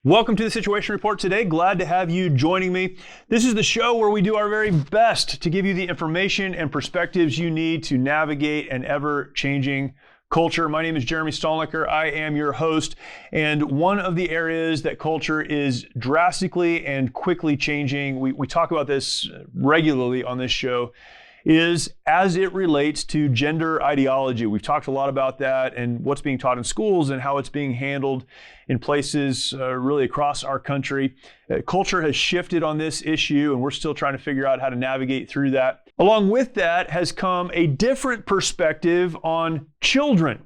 Welcome to the Situation Report today. Glad to have you joining me. This is the show where we do our very best to give you the information and perspectives you need to navigate an ever-changing culture. My name is Jeremy Stalnecker. I am your host. And one of the areas that culture is drastically and quickly changing, we talk about this regularly on this show, is as it relates to gender ideology. We've talked a lot about that and what's being taught in schools and how it's being handled in places really across our country. Culture has shifted on this issue, and we're still trying to figure out how to navigate through that. Along with that has come a different perspective on children.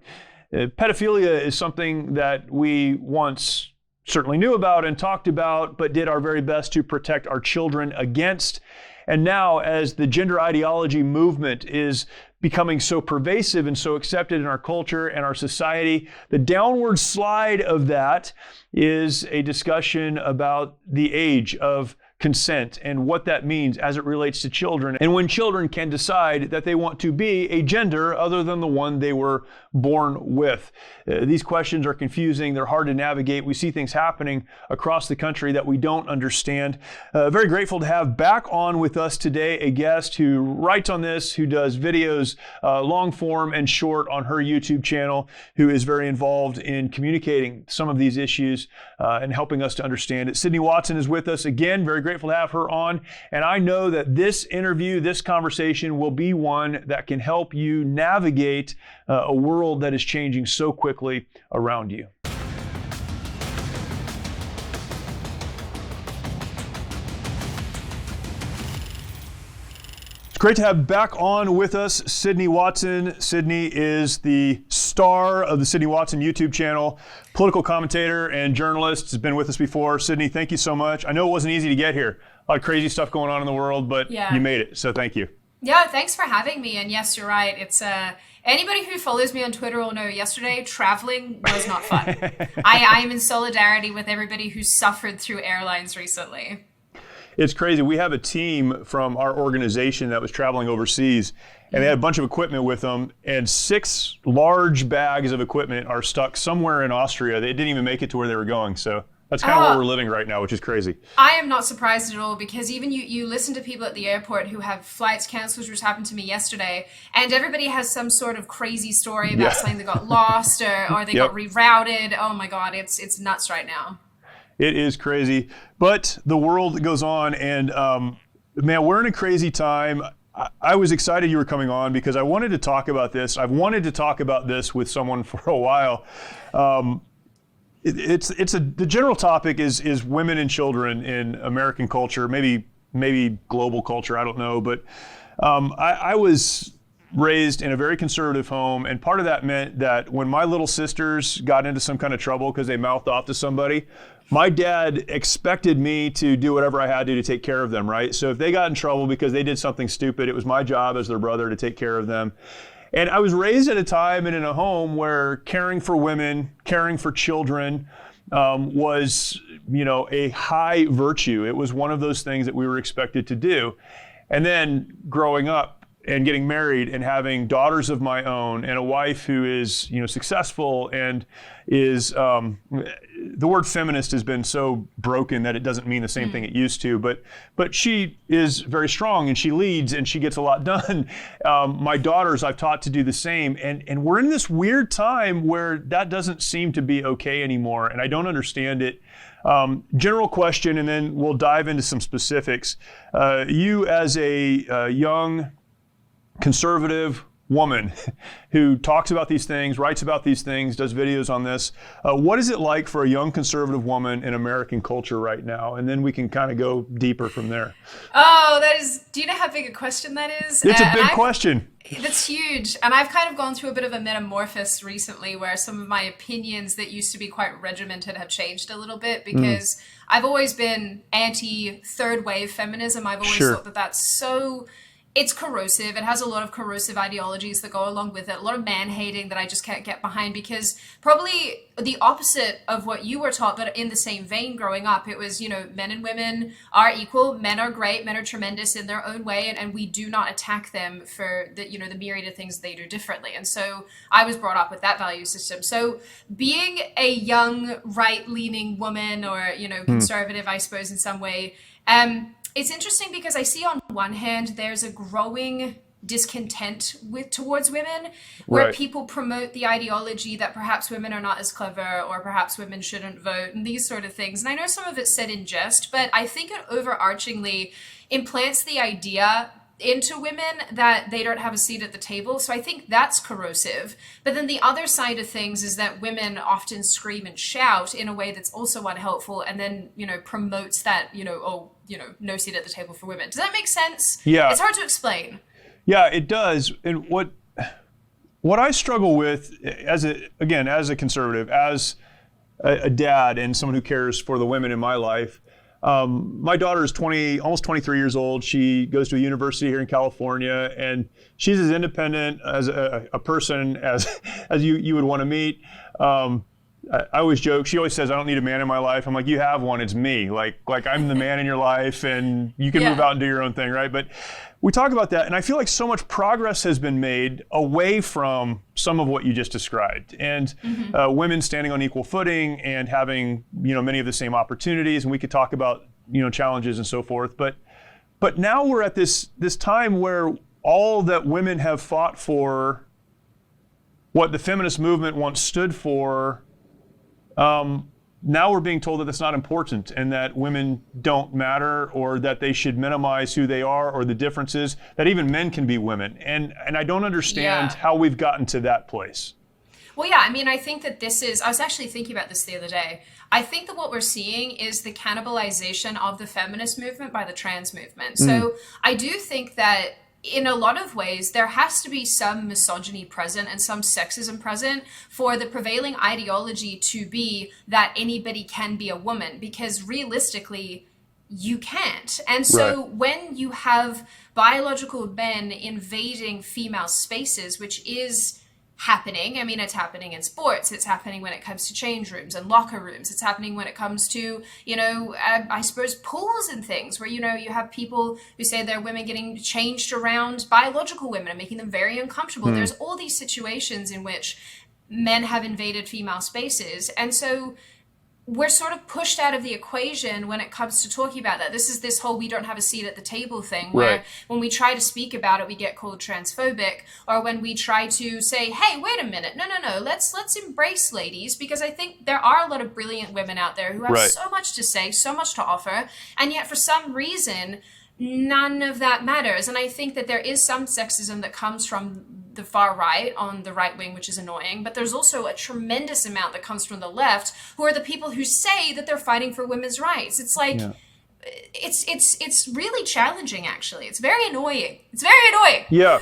Pedophilia is something that we once certainly knew about and talked about, but did our very best to protect our children against. And now, as the gender ideology movement is becoming so pervasive and so accepted in our culture and our society, the downward slide of that is a discussion about the age of consent and what that means as it relates to children, and when children can decide that they want to be a gender other than the one they were born with. These questions are confusing. They're hard to navigate. We see things happening across the country that we don't understand. Very grateful to have back on with us today a guest who writes on this, who does videos long form and short on her YouTube channel, who is very involved in communicating some of these issues and helping us to understand it. Sydney Watson is with us again. Very grateful to have her on. And I know that this interview, this conversation will be one that can help you navigate a world that is changing so quickly around you. It's great to have back on with us Sydney Watson. Sydney is the star of the Sydney Watson YouTube channel, political commentator and journalist. Has been with us before. Sydney, thank you so much. I know it wasn't easy to get here. A lot of crazy stuff going on in the world, but you made it, so thank you. Yeah, thanks for having me. And yes, you're right. It's anybody who follows me on Twitter will know yesterday traveling was not fun. I am in solidarity with everybody who suffered through airlines recently. It's crazy. We have a team from our organization that was traveling overseas, and they had a bunch of equipment with them, and 6 large bags of equipment are stuck somewhere in Austria. They didn't even make it to where they were going. So that's kind of where we're living right now, which is crazy. I am not surprised at all, because even you listen to people at the airport who have flights canceled, which happened to me yesterday, and everybody has some sort of crazy story about something that got lost or they got rerouted. Oh my God, it's nuts right now. It is crazy, but the world goes on, and man, we're in a crazy time. I was excited you were coming on because I wanted to talk about this. I've wanted to talk about this with someone for a while. The general topic is women and children in American culture, maybe global culture, I don't know. But I was raised in a very conservative home, and part of that meant that when my little sisters got into some kind of trouble because they mouthed off to somebody, my dad expected me to do whatever I had to take care of them, right? So if they got in trouble because they did something stupid, it was my job as their brother to take care of them. And I was raised at a time and in a home where caring for women, caring for children was, a high virtue. It was one of those things that we were expected to do. And then growing up and getting married and having daughters of my own and a wife who is, successful and is, the word feminist has been so broken that it doesn't mean the same thing it used to, but she is very strong and she leads and she gets a lot done. My daughters, I've taught to do the same. And we're in this weird time where that doesn't seem to be okay anymore. And I don't understand it. General question, and then we'll dive into some specifics. You as a young conservative woman who talks about these things, writes about these things, does videos on this. What is it like for a young conservative woman in American culture right now? And then we can kind of go deeper from there. Oh, do you know how big a question that is? It's a big question. That's huge. And I've kind of gone through a bit of a metamorphosis recently where some of my opinions that used to be quite regimented have changed a little bit, because I've always been anti-third wave feminism. I've always thought that that's so it's corrosive. It has a lot of corrosive ideologies that go along with it, a lot of man hating that I just can't get behind, because probably the opposite of what you were taught, but in the same vein growing up, it was, men and women are equal, men are great, men are tremendous in their own way, and we do not attack them for the myriad of things they do differently. And so I was brought up with that value system. So being a young right-leaning woman, or, conservative, I suppose, in some way, it's interesting because I see on one hand there's a growing discontent towards women, where Right. people promote the ideology that perhaps women are not as clever, or perhaps women shouldn't vote, and these sort of things. And I know some of it's said in jest, but I think it overarchingly implants the idea into women that they don't have a seat at the table. So I think that's corrosive. But then the other side of things is that women often scream and shout in a way that's also unhelpful, and then, promotes that, no seat at the table for women. Does that make sense? Yeah. It's hard to explain. Yeah, it does. And what I struggle with as a conservative, as a dad and someone who cares for the women in my life, my daughter is almost 23 years old. She goes to a university here in California, and she's as independent as a person as you would want to meet. I always joke. She always says, "I don't need a man in my life." I'm like, "You have one. It's me. Like I'm the man in your life, and you can move out and do your own thing, right?" But we talk about that, and I feel like so much progress has been made away from some of what you just described, and women standing on equal footing and having many of the same opportunities. And we could talk about challenges and so forth. But now we're at this time where all that women have fought for, what the feminist movement once stood for. Now we're being told that it's not important, and that women don't matter, or that they should minimize who they are, or the differences, that even men can be women. And I don't understand how we've gotten to that place. Well, yeah, I mean, I think that I was actually thinking about this the other day. I think that what we're seeing is the cannibalization of the feminist movement by the trans movement. So I do think that in a lot of ways, there has to be some misogyny present and some sexism present for the prevailing ideology to be that anybody can be a woman, because realistically, you can't. And so when you have biological men invading female spaces, which is happening. I mean, it's happening in sports. It's happening when it comes to change rooms and locker rooms. It's happening when it comes to, I suppose, pools and things where, you have people who say they're women getting changed around biological women and making them very uncomfortable. There's all these situations in which men have invaded female spaces. And so we're sort of pushed out of the equation when it comes to talking about that. This is this whole "we don't have a seat at the table" thing, where when we try to speak about it, we get called transphobic, or when we try to say, "Hey, wait a minute, no, let's embrace ladies," because I think there are a lot of brilliant women out there who have so much to say, so much to offer, and yet for some reason, none of that matters. And I think that there is some sexism that comes from the far right on the right wing, which is annoying, but there's also a tremendous amount that comes from the left, who are the people who say that they're fighting for women's rights. It's like, it's really challenging, actually. It's very annoying. Yeah.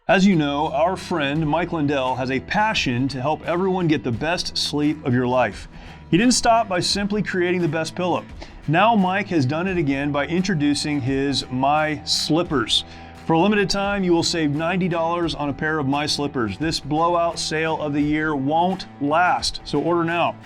As you know, our friend Mike Lindell has a passion to help everyone get the best sleep of your life. He didn't stop by simply creating the best pillow. Now Mike has done it again by introducing his My Slippers. For a limited time, you will save $90 on a pair of My Slippers. This blowout sale of the year won't last, so order now.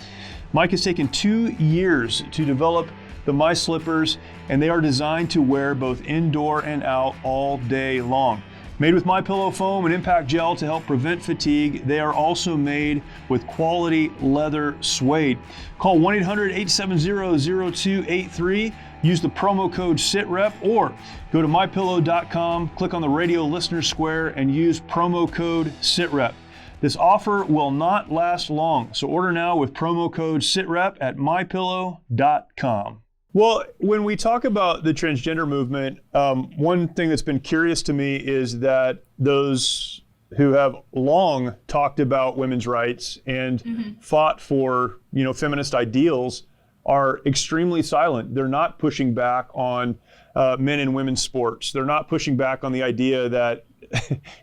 Mike has taken 2 years to develop the My Slippers, and they are designed to wear both indoor and out all day long. Made with MyPillow foam and impact gel to help prevent fatigue, they are also made with quality leather suede. Call 1-800-870-0283. Use the promo code SITREP, or go to mypillow.com, click on the radio listener square, and use promo code SITREP. This offer will not last long, so order now with promo code SITREP at mypillow.com. Well, when we talk about the transgender movement, one thing that's been curious to me is that those who have long talked about women's rights and fought for, feminist ideals are extremely silent. They're not pushing back on men and women's sports. They're not pushing back on the idea that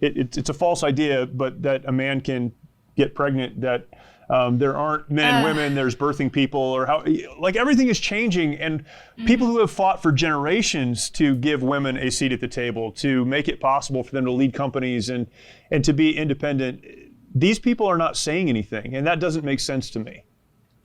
it's a false idea, but that a man can get pregnant, that There aren't men and women, there's birthing people, or how, like everything is changing. And people who have fought for generations to give women a seat at the table, to make it possible for them to lead companies and to be independent, these people are not saying anything. And that doesn't make sense to me.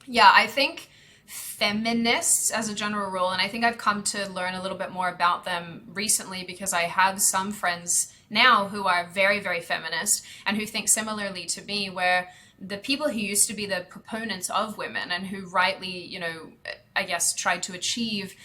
Yeah, I think feminists as a general rule, and I think I've come to learn a little bit more about them recently because I have some friends now who are very, very feminist and who think similarly to me, where the people who used to be the proponents of women and who rightly, I guess tried to achieve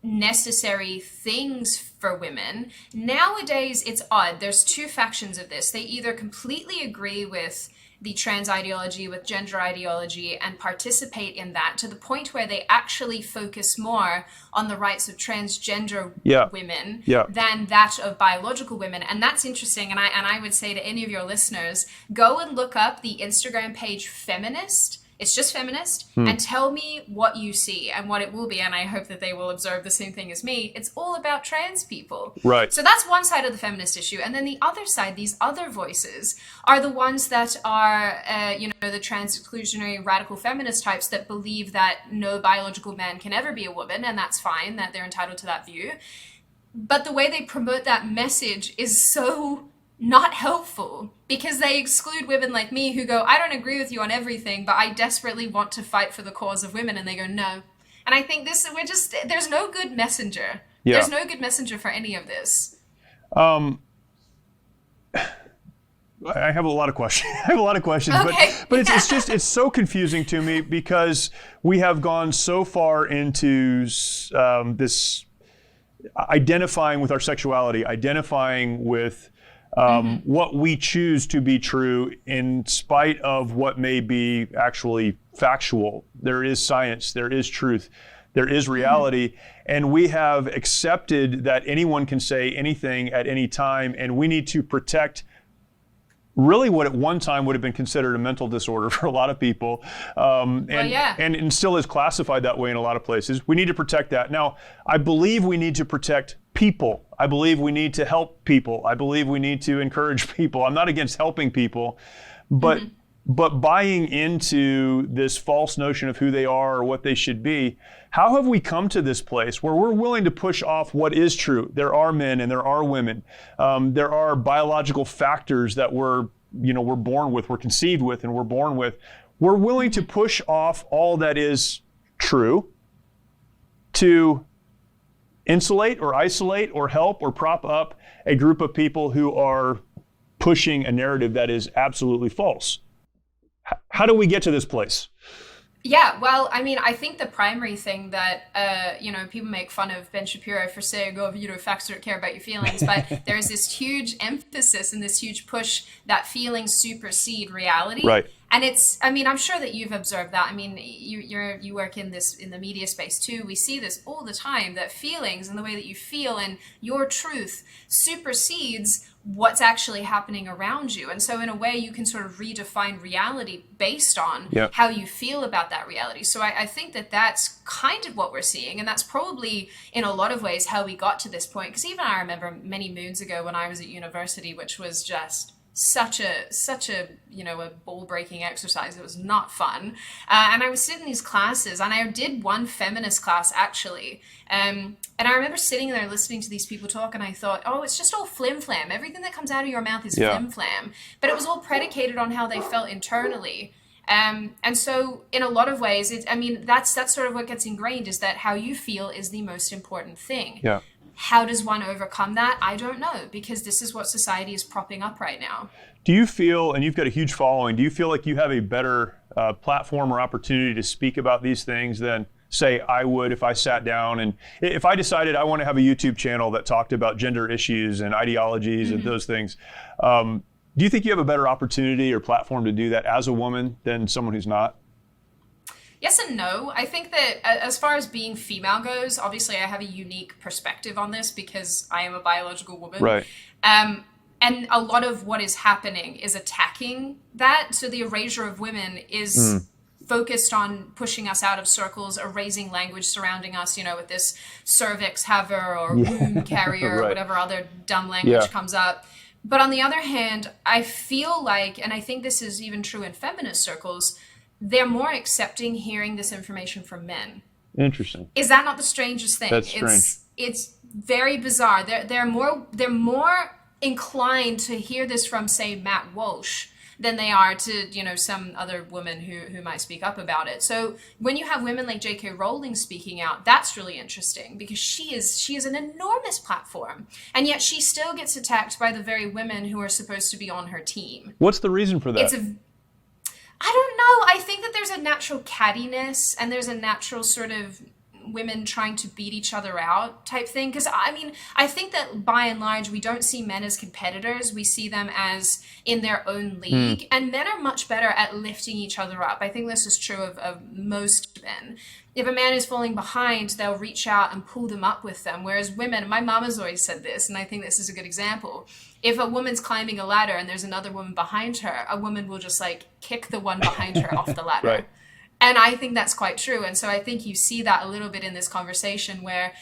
necessary things for women, nowadays it's odd. There's two factions of this. They either completely agree with the trans ideology, with gender ideology, and participate in that to the point where they actually focus more on the rights of transgender women than that of biological women. And that's interesting. And I would say to any of your listeners, go and look up the Instagram page Feminist. It's just Feminist, and tell me what you see and what it will be. And I hope that they will observe the same thing as me. It's all about trans people. Right. So that's one side of the feminist issue. And then the other side, these other voices, are the ones that are, the trans exclusionary radical feminist types that believe that no biological man can ever be a woman, and that's fine, that they're entitled to that view. But the way they promote that message is so not helpful, because they exclude women like me who go, I don't agree with you on everything, but I desperately want to fight for the cause of women. And they go, no. And I think there's no good messenger. Yeah. There's no good messenger for any of this. I have a lot of questions. Okay. but it's so confusing to me because we have gone so far into this identifying with our sexuality, identifying with what we choose to be true in spite of what may be actually factual. There is science, there is truth, there is reality, and we have accepted that anyone can say anything at any time, and we need to protect really what at one time would have been considered a mental disorder for a lot of people, and still is classified that way in a lot of places. We need to protect that. Now, I believe we need to protect people. I believe we need to help people. I believe we need to encourage people. I'm not against helping people, but buying into this false notion of who they are or what they should be, how have we come to this place where we're willing to push off what is true? There are men and there are women. There are biological factors that we're born with, we're conceived with, and we're born with. We're willing to push off all that is true to insulate or isolate or help or prop up a group of people who are pushing a narrative that is absolutely false. How do we get to this place? Yeah, well, I mean, I think the primary thing that, people make fun of Ben Shapiro for saying, facts don't care about your feelings, but there's this huge emphasis and this huge push that feelings supersede reality. Right. And I'm sure that you've observed that. I mean, you work in the media space too. We see this all the time, that feelings and the way that you feel and your truth supersedes what's actually happening around you. And so in a way, you can sort of redefine reality based on how you feel about that reality. So I think that that's kind of what we're seeing. And that's probably in a lot of ways how we got to this point. Because even I remember many moons ago when I was at university, which was just such a ball-breaking exercise. It was not fun. And I was sitting in these classes, and I did one feminist class, actually. And I remember sitting there listening to these people talk, and I thought, oh, it's just all flim-flam. Everything that comes out of your mouth is flim-flam. But it was all predicated on how they felt internally. And so in a lot of ways, that's sort of what gets ingrained, is that how you feel is the most important thing. Yeah. How does one overcome that? I don't know, because this is what society is propping up right now. Do you feel, and you've got a huge following, do you feel like you have a better platform or opportunity to speak about these things than, say, I would if I sat down and if I decided I want to have a YouTube channel that talked about gender issues and ideologies and those things? Do you think you have a better opportunity or platform to do that as a woman than someone who's not? Yes and no. I think that as far as being female goes, obviously I have a unique perspective on this because I am a biological woman. Right. And a lot of what is happening is attacking that. So the erasure of women is focused on pushing us out of circles, erasing language surrounding us, with this cervix haver or womb carrier or whatever other dumb language comes up. But on the other hand, I feel like, and I think this is even true in feminist circles, they're more accepting hearing this information from men. Interesting. Is that not the strangest thing? That's strange. It's very bizarre. They're more inclined to hear this from, say, Matt Walsh than they are to, some other woman who might speak up about it. So when you have women like J.K. Rowling speaking out, that's really interesting, because she is an enormous platform, and yet she still gets attacked by the very women who are supposed to be on her team. What's the reason for that? I don't know. I think that there's a natural cattiness, and there's a natural sort of women trying to beat each other out type thing. Because I think that by and large, we don't see men as competitors. We see them as in their own league. And men are much better at lifting each other up. I think this is true of most men. If a man is falling behind, they'll reach out and pull them up with them. Whereas women, my mom has always said this, and I think this is a good example. If a woman's climbing a ladder and there's another woman behind her, a woman will just kick the one behind her off the ladder. Right. And I think that's quite true. And so I think you see that a little bit in this conversation, where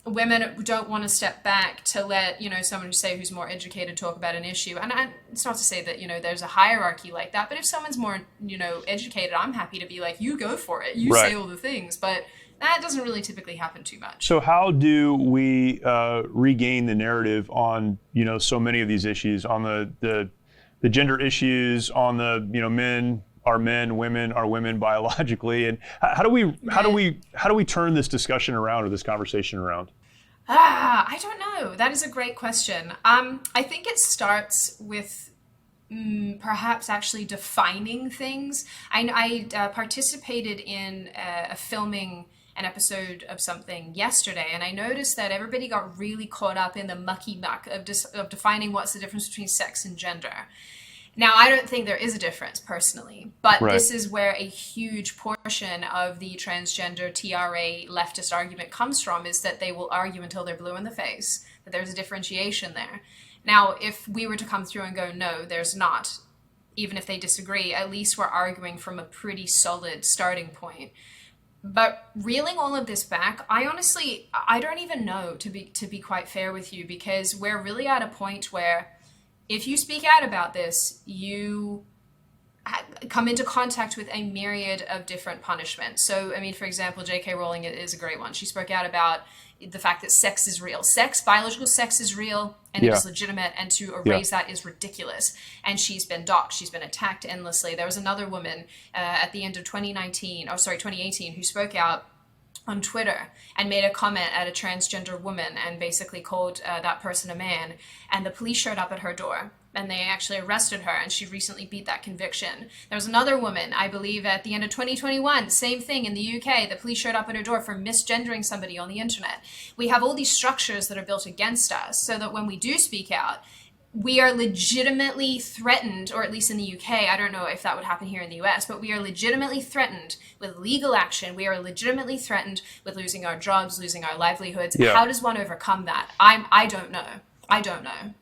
women don't want to step back to let, someone, say, who's more educated talk about an issue. And it's not to say that, there's a hierarchy like that, but if someone's more, educated, I'm happy to be like, you go for it. You say all the things. But that doesn't really typically happen too much. So how do we regain the narrative on, so many of these issues, on the gender issues, on the, men are men, women are women biologically, and how do we turn this discussion around, or this conversation around? I don't know. That is a great question. I think it starts with perhaps actually defining things. I participated in filming an episode of something yesterday, and I noticed that everybody got really caught up in the mucky muck of defining what's the difference between sex and gender. Now, I don't think there is a difference personally, but this is where a huge portion of the transgender TRA leftist argument comes from, is that they will argue until they're blue in the face, that there's a differentiation there. Now, if we were to come through and go, no, there's not, even if they disagree, at least we're arguing from a pretty solid starting point. But reeling all of this back, I don't even know, to be quite fair with you, because we're really at a point where if you speak out about this, you come into contact with a myriad of different punishments. So, for example, J.K. Rowling is a great one. She spoke out about the fact that sex is real. Biological sex is real, and it is legitimate, and to erase that is ridiculous. And she's been doxxed. She's been attacked endlessly. There was another woman at the end of 2018, who spoke out on Twitter and made a comment at a transgender woman and basically called that person a man, and the police showed up at her door and they actually arrested her, and she recently beat that conviction. There was another woman, I believe at the end of 2021, same thing in the UK, the police showed up at her door for misgendering somebody on the internet. We have all these structures that are built against us, so that when we do speak out, we are legitimately threatened, or at least in the UK, I don't know if that would happen here in the US, but we are legitimately threatened with legal action. We are legitimately threatened with losing our jobs, losing our livelihoods. Yeah. How does one overcome that? I don't know.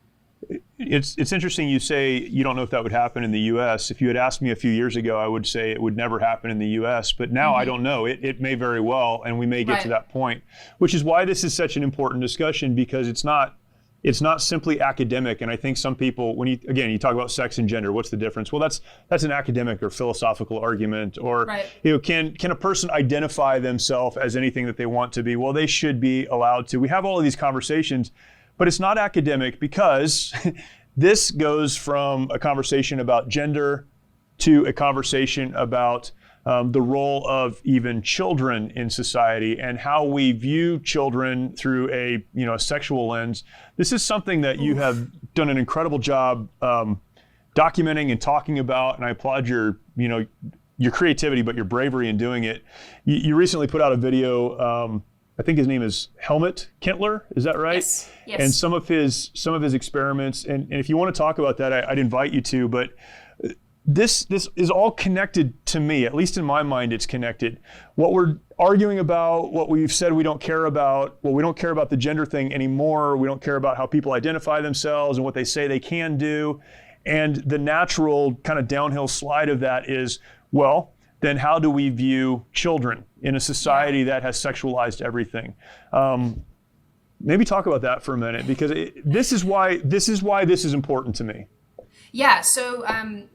It's interesting you say you don't know if that would happen in the US. If you had asked me a few years ago, I would say it would never happen in the US. But now I don't know. It may very well, and we may get to that point, which is why this is such an important discussion, because it's not simply academic. And I think some people, when you talk about sex and gender, what's the difference? Well, that's an academic or philosophical argument. Or can a person identify themselves as anything that they want to be? Well, they should be allowed to. We have all of these conversations, but it's not academic, because this goes from a conversation about gender to a conversation about the role of even children in society and how we view children through a sexual lens. This is something that you have done an incredible job documenting and talking about, and I applaud your creativity, but your bravery in doing it. You recently put out a video. I think his name is Helmut Kintler. Is that right? Yes. And some of his experiments. And if you want to talk about that, I'd invite you to. But this is all connected to me, at least in my mind, it's connected. What we're arguing about, what we've said we don't care about, well, we don't care about the gender thing anymore. We don't care about how people identify themselves and what they say they can do. And the natural kind of downhill slide of that is, well, then how do we view children in a society that has sexualized everything? Maybe talk about that for a minute, because this is why this is important to me. Yeah, so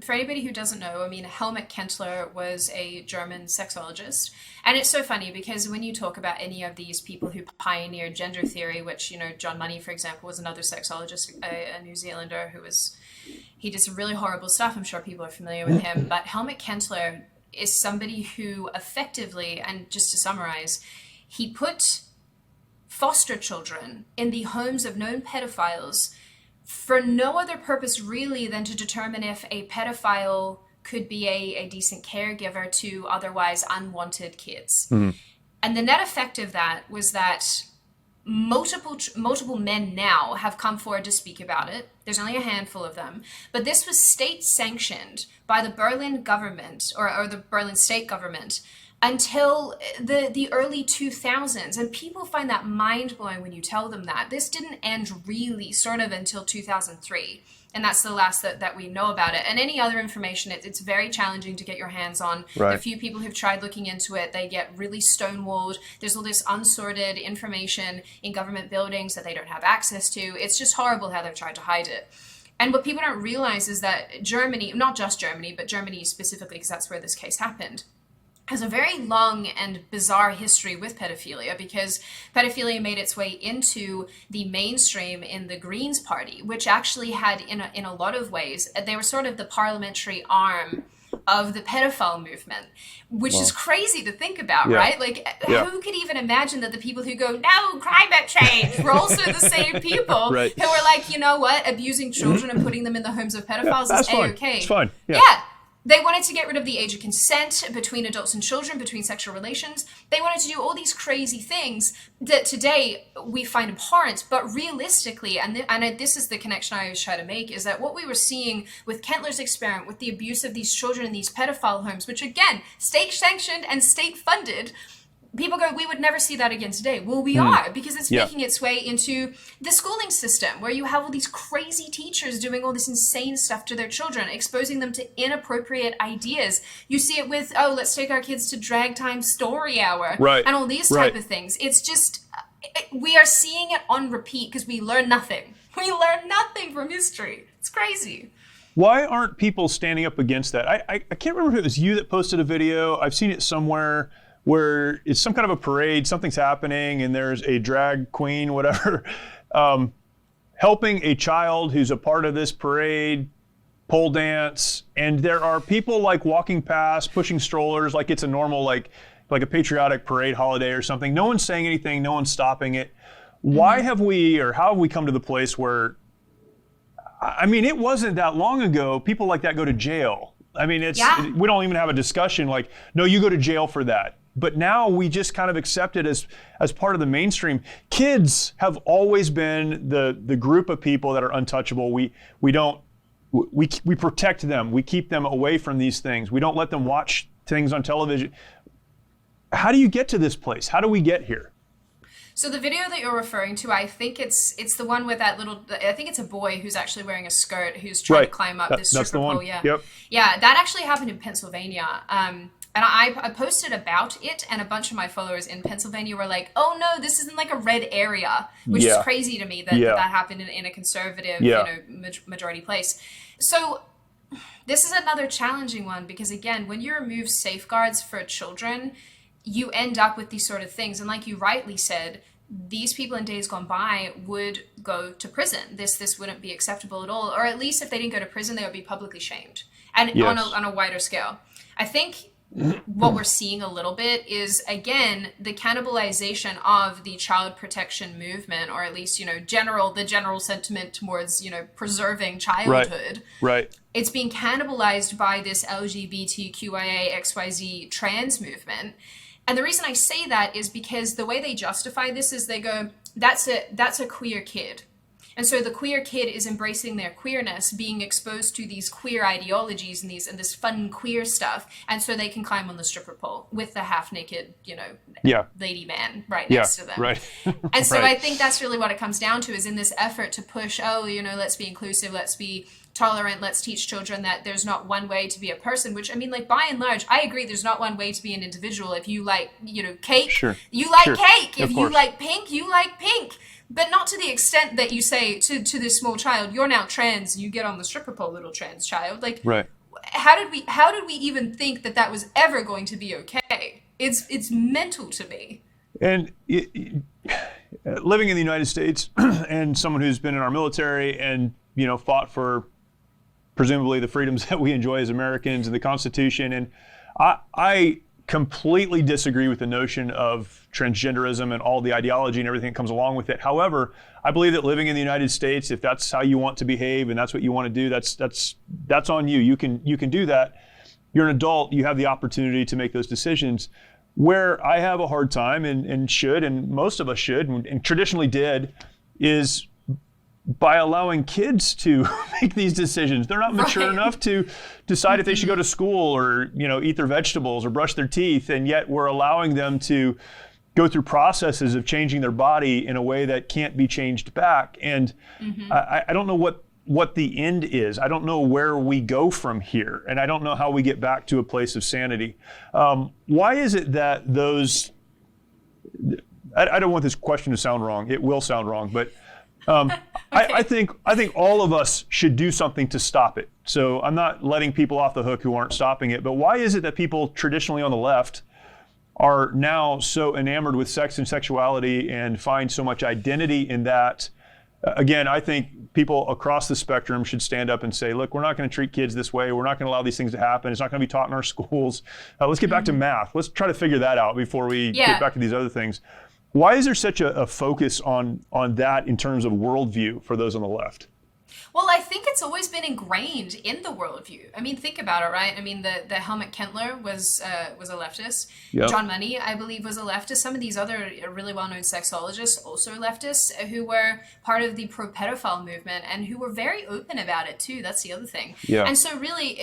for anybody who doesn't know, I mean, Helmut Kentler was a German sexologist. And it's so funny because when you talk about any of these people who pioneered gender theory, which, John Money, for example, was another sexologist, a New Zealander he did some really horrible stuff. I'm sure people are familiar with him. But Helmut Kentler is somebody who effectively, and just to summarize, he put foster children in the homes of known pedophiles for no other purpose really than to determine if a pedophile could be a decent caregiver to otherwise unwanted kids. And the net effect of that was that multiple men now have come forward to speak about it. There's only a handful of them, but this was state sanctioned by the Berlin government or the Berlin state government until the early 2000s. And people find that mind-blowing when you tell them that. This didn't end really sort of until 2003. And that's the last that we know about it. And any other information, it's very challenging to get your hands on. Right. A few people who've tried looking into it, they get really stonewalled. There's all this unsorted information in government buildings that they don't have access to. It's just horrible how they've tried to hide it. And what people don't realize is that Germany, not just Germany, but Germany specifically, because that's where this case happened, has a very long and bizarre history with pedophilia, because pedophilia made its way into the mainstream in the Greens Party, which actually had, in a lot of ways, they were sort of the parliamentary arm of the pedophile movement, which is crazy to think about, right? Like, who could even imagine that the people who go, no, climate change, were also the same people who are like, you know what, abusing children and putting them in the homes of pedophiles is A-okay. It's fine. Yeah. They wanted to get rid of the age of consent between adults and children, between sexual relations. They wanted to do all these crazy things that today we find abhorrent. But realistically, and this is the connection I always try to make, is that what we were seeing with Kentler's experiment, with the abuse of these children in these pedophile homes, which again, state-sanctioned and state-funded, people go, we would never see that again today. Well, we are, because it's making its way into the schooling system, where you have all these crazy teachers doing all this insane stuff to their children, exposing them to inappropriate ideas. You see it with, let's take our kids to drag time story hour, and all these type of things. It's just, we are seeing it on repeat because we learn nothing. We learn nothing from history. It's crazy. Why aren't people standing up against that? I can't remember if it was you that posted a video. I've seen it somewhere where it's some kind of a parade, something's happening, and there's a drag queen, whatever, helping a child who's a part of this parade pole dance, and there are people like walking past, pushing strollers like it's a normal, like a patriotic parade holiday or something. No one's saying anything, no one's stopping it. Why have we, or how have we come to the place where, I mean, it wasn't that long ago, people like that go to jail. I mean, we don't even have a discussion like, no, you go to jail for that. But now we just kind of accept it as part of the mainstream. Kids have always been the group of people that are untouchable. We protect them. We keep them away from these things. We don't let them watch things on television. How do you get to this place? How do we get here? So the video that you're referring to, I think it's the one with that I think it's a boy who's actually wearing a skirt who's trying to climb up this stripper pole. Yeah, that actually happened in Pennsylvania. And I posted about it, and a bunch of my followers in Pennsylvania were like, oh no, this isn't like a red area, which is crazy to me that happened in a conservative majority place. So this is another challenging one, because again, when you remove safeguards for children, you end up with these sort of things. And like you rightly said, these people in days gone by would go to prison. This wouldn't be acceptable at all. Or at least if they didn't go to prison, they would be publicly shamed. And on a wider scale. I think what we're seeing a little bit is, again, the cannibalization of the child protection movement, or at least, the general sentiment towards, preserving childhood. Right. It's being cannibalized by this LGBTQIA XYZ trans movement. And the reason I say that is because the way they justify this is they go, that's a queer kid. And so the queer kid is embracing their queerness, being exposed to these queer ideologies and this fun queer stuff, and so they can climb on the stripper pole with the half-naked, lady man next to them. Right. And so I think that's really what it comes down to, is in this effort to push, let's be inclusive, let's be tolerant, let's teach children that there's not one way to be a person, which, I mean, like, by and large, I agree there's not one way to be an individual. If you like, cake, you like cake. If you like pink, you like pink. But not to the extent that you say to this small child, you're now trans, you get on the stripper pole, little trans child. Like, right. How did we even think that was ever going to be okay? It's mental to me. And living in the United States and someone who's been in our military and, fought for presumably the freedoms that we enjoy as Americans and the Constitution. And I completely disagree with the notion of transgenderism and all the ideology and everything that comes along with it. However, I believe that living in the United States, if that's how you want to behave and that's what you want to do, that's on you. You can do that. You're an adult. You have the opportunity to make those decisions. Where I have a hard time and should, and most of us should, and traditionally did, is by allowing kids to make these decisions. They're not mature enough to decide if they should go to school or, eat their vegetables or brush their teeth, and yet we're allowing them to go through processes of changing their body in a way that can't be changed back. And I don't know what the end is. I don't know where we go from here, and I don't know how we get back to a place of sanity. Why is it that those, I don't want this question to sound wrong. It will sound wrong, but okay. I think all of us should do something to stop it. So I'm not letting people off the hook who aren't stopping it, but why is it that people traditionally on the left are now so enamored with sex and sexuality and find so much identity in that? Again, I think people across the spectrum should stand up and say, look, we're not going to treat kids this way. We're not going to allow these things to happen. It's not going to be taught in our schools. Let's get back to math. Let's try to figure that out before we get back to these other things. Why is there such a focus on that in terms of worldview for those on the left? Well, I think it's always been ingrained in the worldview. I mean, think about it, right? I mean, the Helmut Kentler was a leftist. Yep. John Money, I believe, was a leftist. Some of these other really well-known sexologists, also leftists, who were part of the pro-pedophile movement and who were very open about it too. That's the other thing. Yeah. And so really,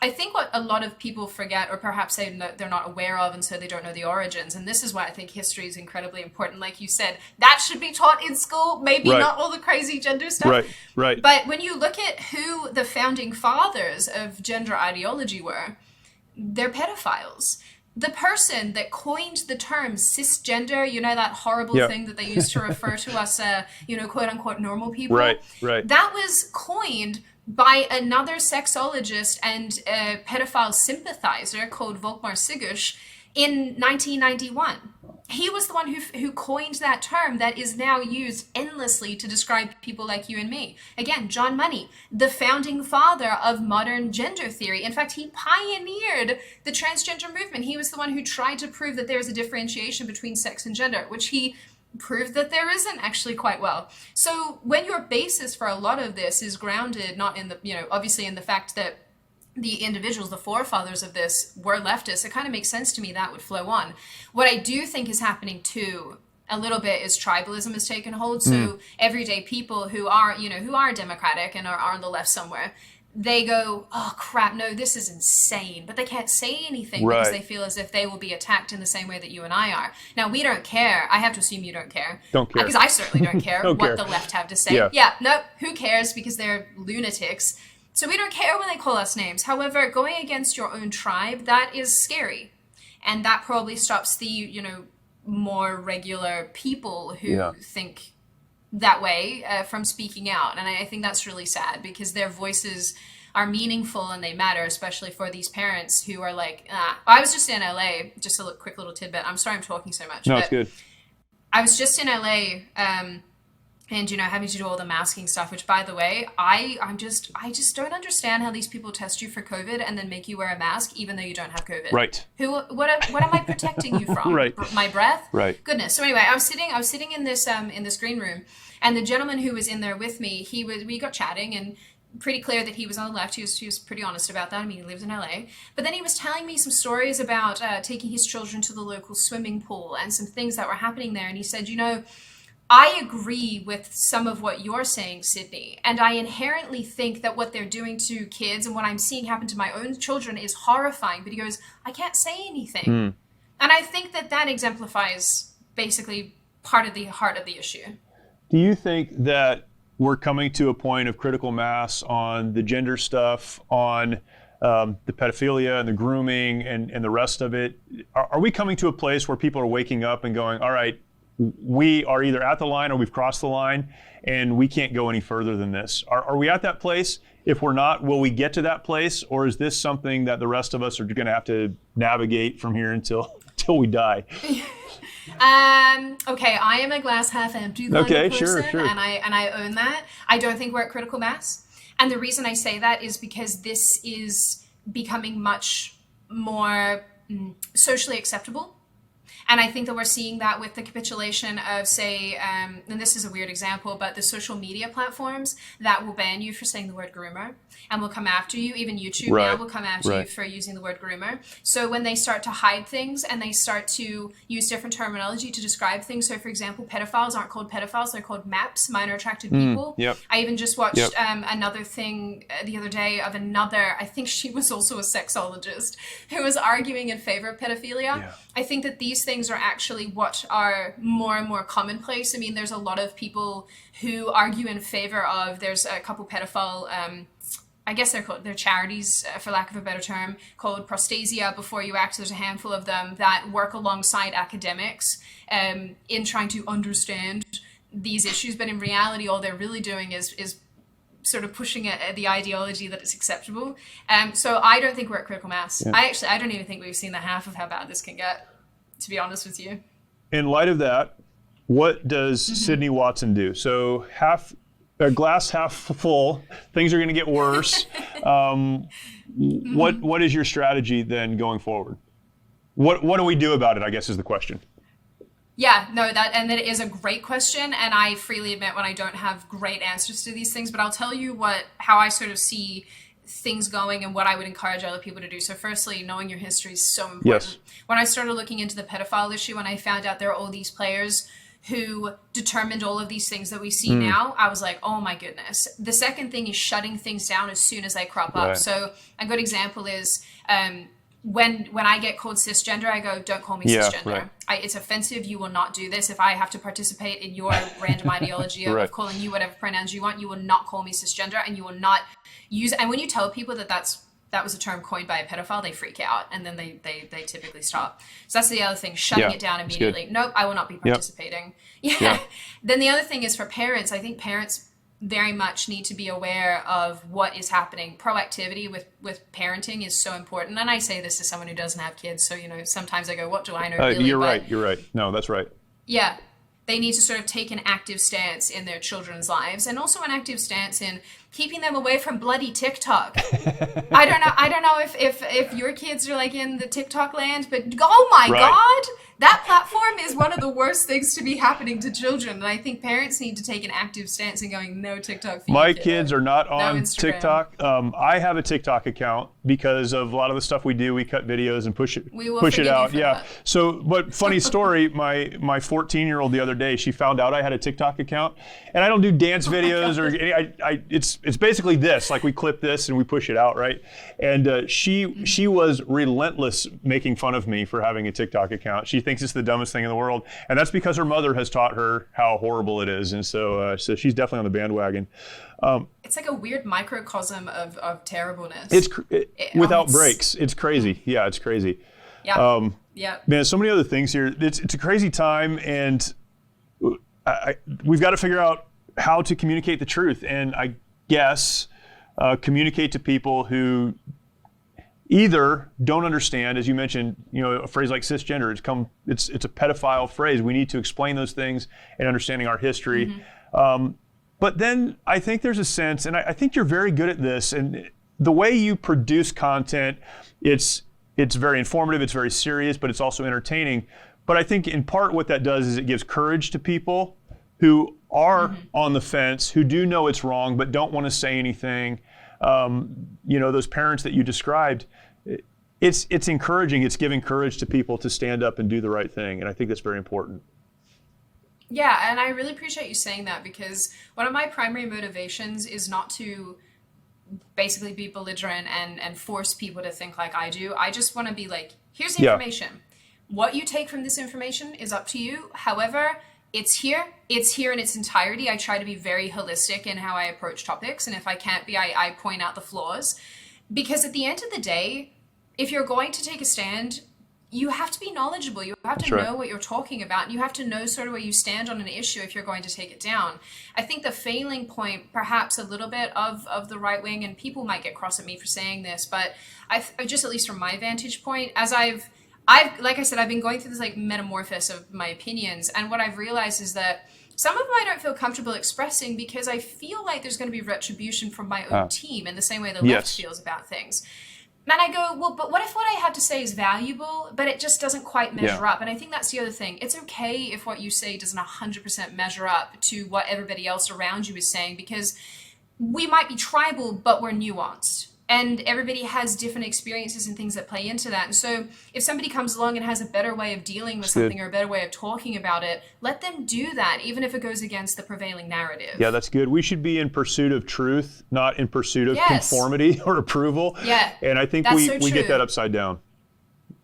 I think what a lot of people forget, or perhaps they're not aware of, and so they don't know the origins. And this is why I think history is incredibly important. Like you said, that should be taught in school. Maybe not all the crazy gender stuff. Right. But when you look at who the founding fathers of gender ideology were, they're pedophiles. The person that coined the term cisgender, that horrible thing that they used to refer to us, quote unquote normal people. Right. That was coined by another sexologist and a pedophile sympathizer called Volkmar Sigusch in 1991. He was the one who coined that term that is now used endlessly to describe people like you and me. Again, John Money, the founding father of modern gender theory. In fact, he pioneered the transgender movement. He was the one who tried to prove that there's a differentiation between sex and gender, which he proved that there isn't actually quite well. So when your basis for a lot of this is grounded not in the, obviously in the fact that the individuals, the forefathers of this were leftists, it kind of makes sense to me that would flow on. What I do think is happening too, a little bit, is tribalism has taken hold. So everyday people who are democratic and are on the left somewhere, they go, oh crap, no, this is insane. But they can't say anything because they feel as if they will be attacked in the same way that you and I are. Now, we don't care. I have to assume you don't care. Don't care. Because I certainly don't care what the left have to say. No, who cares, because they're lunatics. So we don't care when they call us names. However, going against your own tribe, that is scary. And that probably stops the, more regular people who think that way from speaking out. And I think that's really sad, because their voices are meaningful and they matter, especially for these parents who are like, I was just in LA, just a quick little tidbit. I'm sorry I'm talking so much. No, it's good. I was just in LA and, having to do all the masking stuff, which, by the way, I just don't understand how these people test you for COVID and then make you wear a mask even though you don't have COVID. Right. What am I protecting you from? Right. My breath? Right. Goodness. So anyway, I was sitting in this green room, and the gentleman who was in there with me, we got chatting, and pretty clear that he was on the left. He was pretty honest about that. I mean, he lives in LA. But then he was telling me some stories about taking his children to the local swimming pool and some things that were happening there. And he said, I agree with some of what you're saying, Sydney, and I inherently think that what they're doing to kids and what I'm seeing happen to my own children is horrifying. But he goes, I can't say anything. And I think that exemplifies basically part of the heart of the issue. Do you think that we're coming to a point of critical mass on the gender stuff, on the pedophilia and the grooming and the rest of it? Are we coming to a place where people are waking up and going, all right, we are either at the line or we've crossed the line, and we can't go any further than this. Are we at that place? If we're not, will we get to that place, or is this something that the rest of us are going to have to navigate from here until we die? Okay, I am a glass half empty kind of person, sure. and I own that. I don't think we're at critical mass, and the reason I say that is because this is becoming much more socially acceptable. And I think that we're seeing that with the capitulation of, say, and this is a weird example, but the social media platforms that will ban you for saying the word groomer and will come after you. Even YouTube now will come after you for using the word groomer. So when they start to hide things and they start to use different terminology to describe things. So, for example, pedophiles aren't called pedophiles. They're called MAPs, minor attracted people. Yep. I even just watched another thing the other day of another, I think she was also a sexologist, who was arguing in favor of pedophilia. Yeah. I think that these things are actually what are more and more commonplace. I mean, there's a lot of people who argue in favor of, there's a couple pedophile, I guess they're charities, for lack of a better term, called Prostasia Before You Act. There's a handful of them that work alongside academics in trying to understand these issues. But in reality, all they're really doing is sort of pushing the ideology that it's acceptable. So I don't think we're at critical mass. Yeah. I don't even think we've seen the half of how bad this can get, to be honest with you. In light of that, what does Sydney Watson do? So glass half full, things are going to get worse. What is your strategy then going forward? What do we do about it, I guess, is the question. Yeah, no, that is a great question, and I freely admit when I don't have great answers to these things, but I'll tell you how I sort of see things going and what I would encourage other people to do. So firstly, knowing your history is so important. Yes. When I started looking into the pedophile issue, when I found out there are all these players who determined all of these things that we see now, I was like, oh my goodness. The second thing is shutting things down as soon as they crop up. So a good example is when I get called cisgender, I go, don't call me cisgender. Right. It's offensive. You will not do this. If I have to participate in your random ideology of calling you whatever pronouns you want, you will not call me cisgender, and you will not use it. And when you tell people that was a term coined by a pedophile, they freak out, and then they typically stop. So that's the other thing, shutting it down immediately. Nope, I will not be participating. Then the other thing is for parents. I think parents very much need to be aware of what is happening. Proactivity with parenting is so important. And I say this as someone who doesn't have kids, so sometimes I go, what do I know really? You're right. No, that's right. Yeah. They need to sort of take an active stance in their children's lives, and also an active stance in keeping them away from bloody TikTok. I don't know if your kids are like in the TikTok land, but oh my God, that platform is one of the worst things to be happening to children. And I think parents need to take an active stance in going, no TikTok. My kids are not on TikTok. I have a TikTok account because of a lot of the stuff we do. We cut videos and push it out. Yeah. So, but funny story, my 14-year-old the other day, she found out I had a TikTok account, and I don't do dance videos or it's basically this, like we clip this and we push it out, right? And she was relentless making fun of me for having a TikTok account. She thinks it's the dumbest thing in the world, and that's because her mother has taught her how horrible it is, and so she's definitely on the bandwagon. It's like a weird microcosm of terribleness. Without breaks. It's crazy. Yeah, it's crazy. Yeah. Man, so many other things here. It's a crazy time, and we've got to figure out how to communicate the truth, and I guess communicate to people who either don't understand, as you mentioned, a phrase like cisgender. It's a pedophile phrase. We need to explain those things and understanding our history. But then I think there's a sense, and I think you're very good at this, and the way you produce content, it's very informative, it's very serious, but it's also entertaining. But I think in part what that does is it gives courage to people who are on the fence, who do know it's wrong, but don't want to say anything. Those parents that you described, it's encouraging, it's giving courage to people to stand up and do the right thing. And I think that's very important. Yeah, and I really appreciate you saying that, because one of my primary motivations is not to basically be belligerent and force people to think like I do. I just want to be like, here's the information. What you take from this information is up to you. However, it's here in its entirety. I try to be very holistic in how I approach topics, and if I can't be, I point out the flaws. Because at the end of the day, if you're going to take a stand, you have to be knowledgeable. You have to know what you're talking about. And you have to know sort of where you stand on an issue if you're going to take it down. I think the failing point, perhaps a little bit of the right wing, and people might get cross at me for saying this, but I just, at least from my vantage point, as I've like I said, I've been going through this like metamorphosis of my opinions. And what I've realized is that some of them I don't feel comfortable expressing because I feel like there's going to be retribution from my own team in the same way the left feels about things. And I go, well, but what if what I have to say is valuable, but it just doesn't quite measure up? And I think that's the other thing. It's okay if what you say doesn't 100% measure up to what everybody else around you is saying, because we might be tribal, but we're nuanced. And everybody has different experiences and things that play into that. And so if somebody comes along and has a better way of dealing with something or a better way of talking about it, let them do that, even if it goes against the prevailing narrative. Yeah, that's good. We should be in pursuit of truth, not in pursuit of conformity or approval. Yeah. And I think we get that upside down.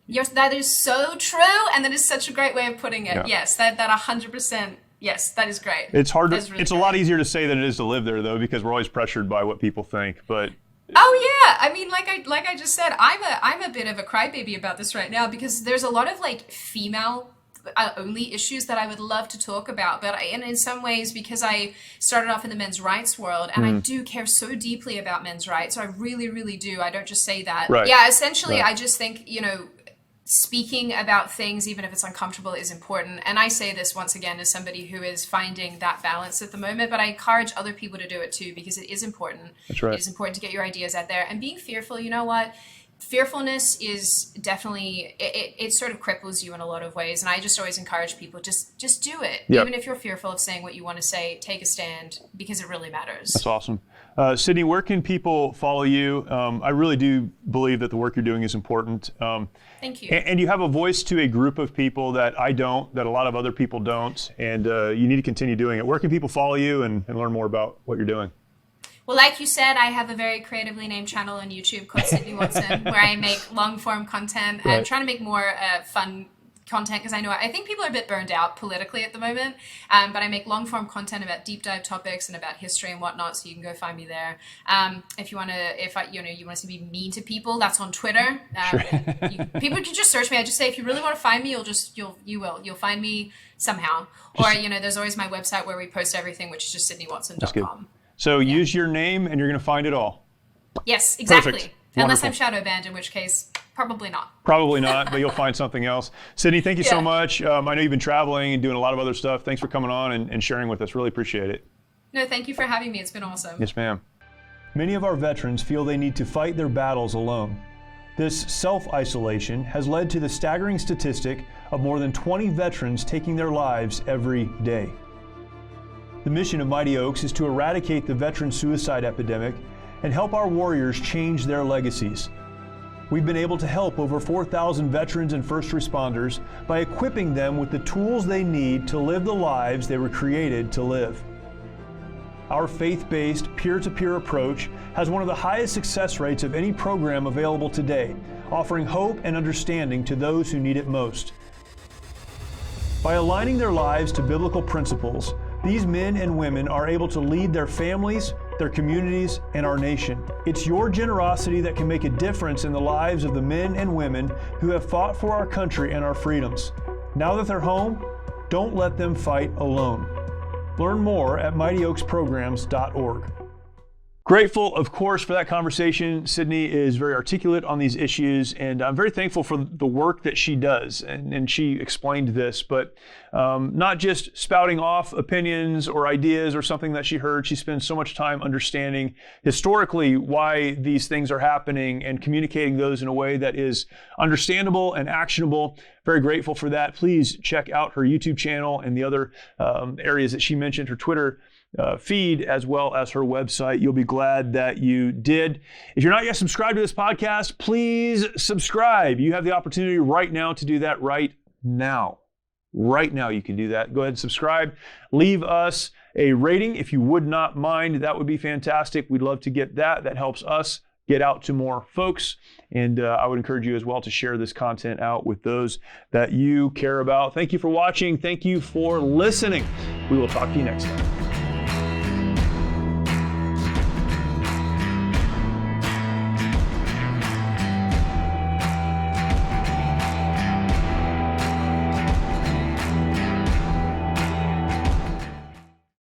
Yes, that is so true. And that is such a great way of putting it. Yeah. Yes, that 100%. Yes, that is great. It's hard. It's a lot easier to say than it is to live there, though, because we're always pressured by what people think. But oh yeah, I mean, like I just said, I'm a bit of a crybaby about this right now, because there's a lot of like female only issues that I would love to talk about, but in some ways, because I started off in the men's rights world, and I do care so deeply about men's rights, I really, really do. I don't just say that. Right. Yeah, essentially, I just think, speaking about things, even if it's uncomfortable, is important. And I say this once again as somebody who is finding that balance at the moment, but I encourage other people to do it too, because it is important. That's right. It is important to get your ideas out there. And being fearful, you know what? Fearfulness is definitely, it sort of cripples you in a lot of ways. And I just always encourage people, just do it. Yep. Even if you're fearful of saying what you want to say, take a stand, because it really matters. That's awesome. Sydney, where can people follow you? I really do believe that the work you're doing is important. Thank you. And you have a voice to a group of people that I don't, that a lot of other people don't, and you need to continue doing it. Where can people follow you and learn more about what you're doing? Well, like you said, I have a very creatively named channel on YouTube called Sydney Watson, where I make long-form content. I'm trying to make more fun content, because I think people are a bit burned out politically at the moment, but I make long-form content about deep dive topics and about history and whatnot, so you can go find me there. If you want to see me mean to people, that's on Twitter. People can just search me. I just say, if you really want to find me, you'll find me somehow. Or there's always my website where we post everything, which is just sydneywatson.com. So use your name and you're going to find it all. Yes, exactly. Perfect. Unless I'm shadow banned, in which case, probably not. Probably not, but you'll find something else. Sydney, thank you so much. I know you've been traveling and doing a lot of other stuff. Thanks for coming on and sharing with us. Really appreciate it. No, thank you for having me. It's been awesome. Yes, ma'am. Many of our veterans feel they need to fight their battles alone. This self-isolation has led to the staggering statistic of more than 20 veterans taking their lives every day. The mission of Mighty Oaks is to eradicate the veteran suicide epidemic and help our warriors change their legacies. We've been able to help over 4,000 veterans and first responders by equipping them with the tools they need to live the lives they were created to live. Our faith-based, peer-to-peer approach has one of the highest success rates of any program available today, offering hope and understanding to those who need it most. By aligning their lives to biblical principles, these men and women are able to lead their families, their communities, and our nation. It's your generosity that can make a difference in the lives of the men and women who have fought for our country and our freedoms. Now that they're home, don't let them fight alone. Learn more at mightyoaksprograms.org. Grateful, of course, for that conversation. Sydney is very articulate on these issues, and I'm very thankful for the work that she does. And she explained this, but not just spouting off opinions or ideas or something that she heard. She spends so much time understanding historically why these things are happening and communicating those in a way that is understandable and actionable. Very grateful for that. Please check out her YouTube channel and the other areas that she mentioned, her Twitter feed, as well as her website. You'll be glad that you did. If you're not yet subscribed to this podcast, please subscribe. You have the opportunity right now to do that right now. Right now you can do that. Go ahead and subscribe. Leave us a rating if you would not mind. That would be fantastic. We'd love to get that. That helps us get out to more folks. And I would encourage you as well to share this content out with those that you care about. Thank you for watching. Thank you for listening. We will talk to you next time.